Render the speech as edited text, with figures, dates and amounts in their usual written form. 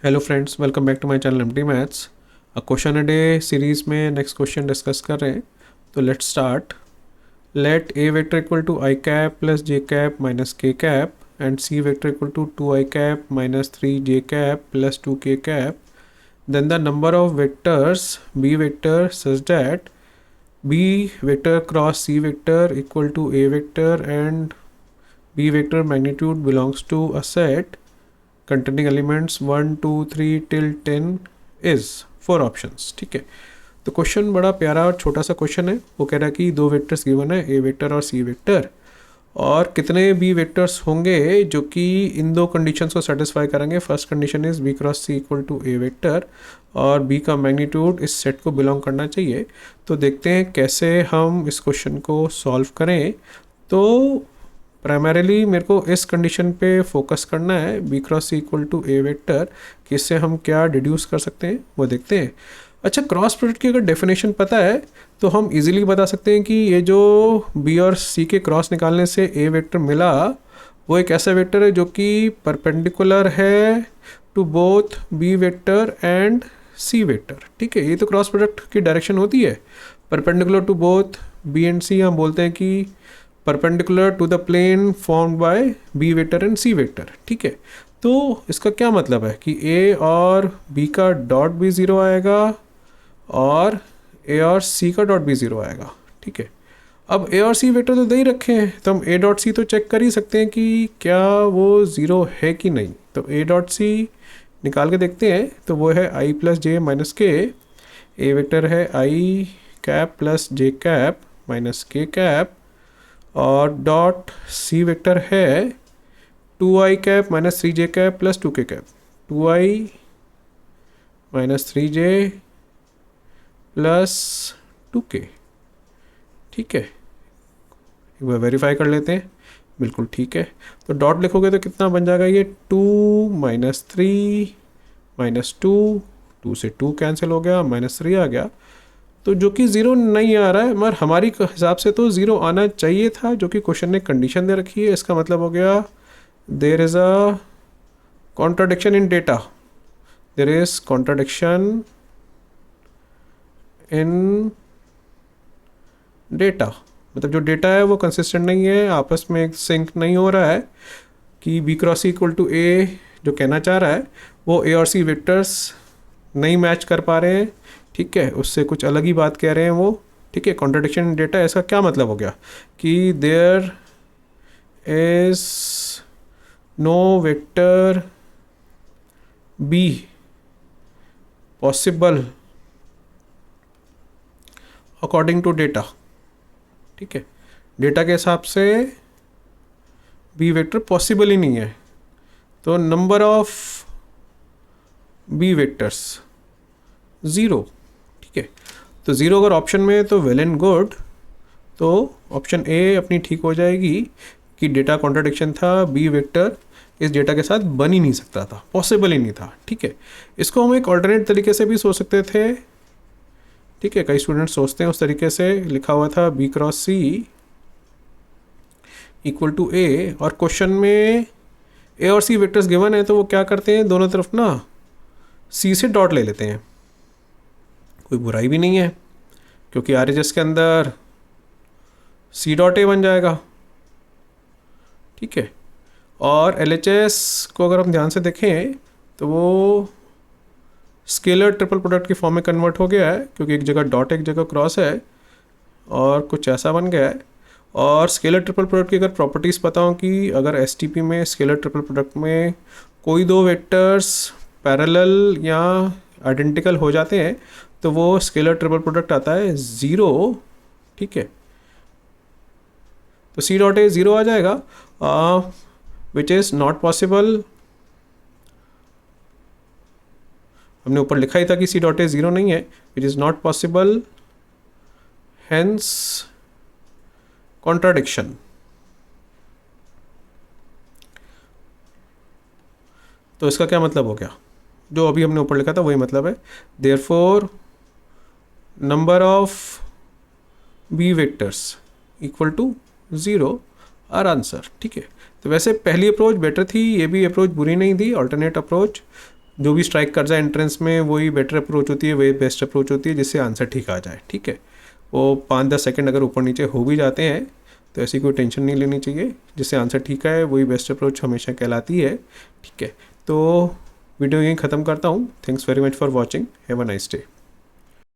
Hello friends, welcome back to my channel MT maths. Question a day series में next question discuss कर रहे हैं। तो let's start. Let A vector equal to I cap plus J cap minus K cap and C vector equal to 2 I cap minus 3 J cap plus 2 K cap. Then the number of vectors B vector such that B vector cross C vector equal to A vector and B vector magnitude belongs to a set containing elements 1 2 3 till 10 is 4 options. ठीक है, तो question बड़ा प्यारा और छोटा सा question है। वो कह रहा है कि दो वेक्टर्स गिवन है, ए वेक्टर और सी वेक्टर, और कितने बी वेक्टर्स होंगे जो कि इन दो कंडीशंस को सेटिस्फाई करेंगे। First condition is B cross C equal to A vector और बी का मैग्नीट्यूड इस सेट को बिलोंग करना चाहिए। तो देखते हैं कैसे हम इस क्वेश्चन को सॉल्व करें। तो प्राइमरीली मेरे को इस कंडीशन पे फोकस करना है, B cross C equal to A vector, कि इससे हम क्या डिड्यूस कर सकते हैं वो देखते हैं। अच्छा, क्रॉस प्रोडक्ट की अगर डेफिनेशन पता है तो हम इजीली बता सकते हैं कि ये जो बी और सी के क्रॉस निकालने से ए वेक्टर मिला वो एक ऐसा वेक्टर है जो कि परपेंडिकुलर है to both B vector and C vector. ठीक है, ये तो क्रॉस प्रोडक्ट की डायरेक्शन होती है, perpendicular to both B and C. हम बोलते हैं कि perpendicular to the plane formed by B vector and C vector. ठीक है, तो इसका क्या मतलब है कि ए और बी का डॉट भी ज़ीरो आएगा और ए और सी का डॉट भी ज़ीरो आएगा। ठीक है, अब ए और सी वेक्टर तो दे ही रखे हैं, तो हम ए डॉट सी तो चेक कर ही सकते हैं कि क्या वो ज़ीरो है कि नहीं। तो ए डॉट सी निकाल के देखते हैं, तो वो है आई प्लस जे माइनस के। ए वेक्टर है आई cap plus J cap minus K cap, और डॉट सी वेक्टर है 2i cap minus 3j cap plus 2k cap. 2i minus 3j plus 2k। ठीक है, एक बार वेरीफाई कर लेते हैं, बिल्कुल ठीक है। तो डॉट लिखोगे तो कितना बन जाएगा, ये 2 माइनस 3 माइनस 2, 2 से 2 कैंसिल हो गया, माइनस 3 आ गया, तो जो कि ज़ीरो नहीं आ रहा है, मगर हमारी हिसाब से तो ज़ीरो आना चाहिए था, जो कि क्वेश्चन ने कंडीशन दे रखी है। इसका मतलब हो गया there is a contradiction in data, there is contradiction in data. मतलब जो डेटा है वो कंसिस्टेंट नहीं है, आपस में सिंक नहीं हो रहा है कि बी क्रॉस इक्वल टू ए जो कहना चाह रहा है वो ए और सी वेक्टर्स नहीं मैच कर पा रहे हैं। ठीक है, उससे कुछ अलग ही बात कह रहे हैं वो। ठीक है, कॉन्ट्रडिक्शन इन डेटा, ऐसा क्या मतलब हो गया कि there is no vector B possible according to data. ठीक है, डेटा के हिसाब से बी वेक्टर पॉसिबल ही नहीं है। तो number of B vectors zero. ठीक है, तो ज़ीरो अगर ऑप्शन में है तो वेल एंड गुड, तो ऑप्शन ए अपनी ठीक हो जाएगी कि डेटा कॉन्ट्रडिक्शन था, बी वेक्टर इस डेटा के साथ बन ही नहीं सकता था, पॉसिबल ही नहीं था। ठीक है, इसको हम एक ऑल्टरनेट तरीके से भी सोच सकते थे। ठीक है, कई स्टूडेंट्स सोचते हैं उस तरीके से, लिखा हुआ था B cross C equal to A, और क्वेश्चन में ए और सी वेक्टर्स गिवन है, तो वो क्या करते हैं, दोनों तरफ ना सी से डॉट ले लेते हैं। कोई बुराई भी नहीं है, क्योंकि आर के अंदर सी डॉट ए बन जाएगा। ठीक है, और एल को अगर हम ध्यान से देखें तो वो स्केलर ट्रिपल प्रोडक्ट की फॉर्म में कन्वर्ट हो गया है, क्योंकि एक जगह डॉट एक जगह क्रॉस है, और कुछ ऐसा बन गया है। और स्केलर ट्रिपल प्रोडक्ट की अगर प्रॉपर्टीज़ पता हो कि अगर एसटीपी में स्केलर ट्रिपल प्रोडक्ट में कोई दो वेक्टर्स पैरेलल या आइडेंटिकल हो जाते हैं तो वो स्केलर ट्रिपल प्रोडक्ट आता है ज़ीरो। ठीक है, तो सी डॉट ए ज़ीरो आ जाएगा, विच इज़ नॉट पॉसिबल। हमने ऊपर लिखा ही था कि सी डॉट ए ज़ीरो नहीं है, which is not possible, hence contradiction. तो इसका क्या मतलब हो गया, जो अभी हमने ऊपर लिखा था वही मतलब है। Therefore number of B vectors equal to zero our answer. ठीक है, तो वैसे पहली अप्रोच बेटर थी, ये भी अप्रोच बुरी नहीं थी, अल्टरनेट अप्रोच। जो भी स्ट्राइक कर जाए एंट्रेंस में वही बेटर अप्रोच होती है, वही बेस्ट अप्रोच होती है जिससे आंसर ठीक आ जाए। ठीक है, वो 5-10 सेकंड अगर ऊपर नीचे हो भी जाते हैं तो ऐसी कोई टेंशन नहीं लेनी चाहिए, जिससे आंसर ठीक आए वही बेस्ट अप्रोच हमेशा कहलाती है। ठीक है, तो वीडियो यहीं ख़त्म करता हूँ। Thanks very much for watching, have a nice day.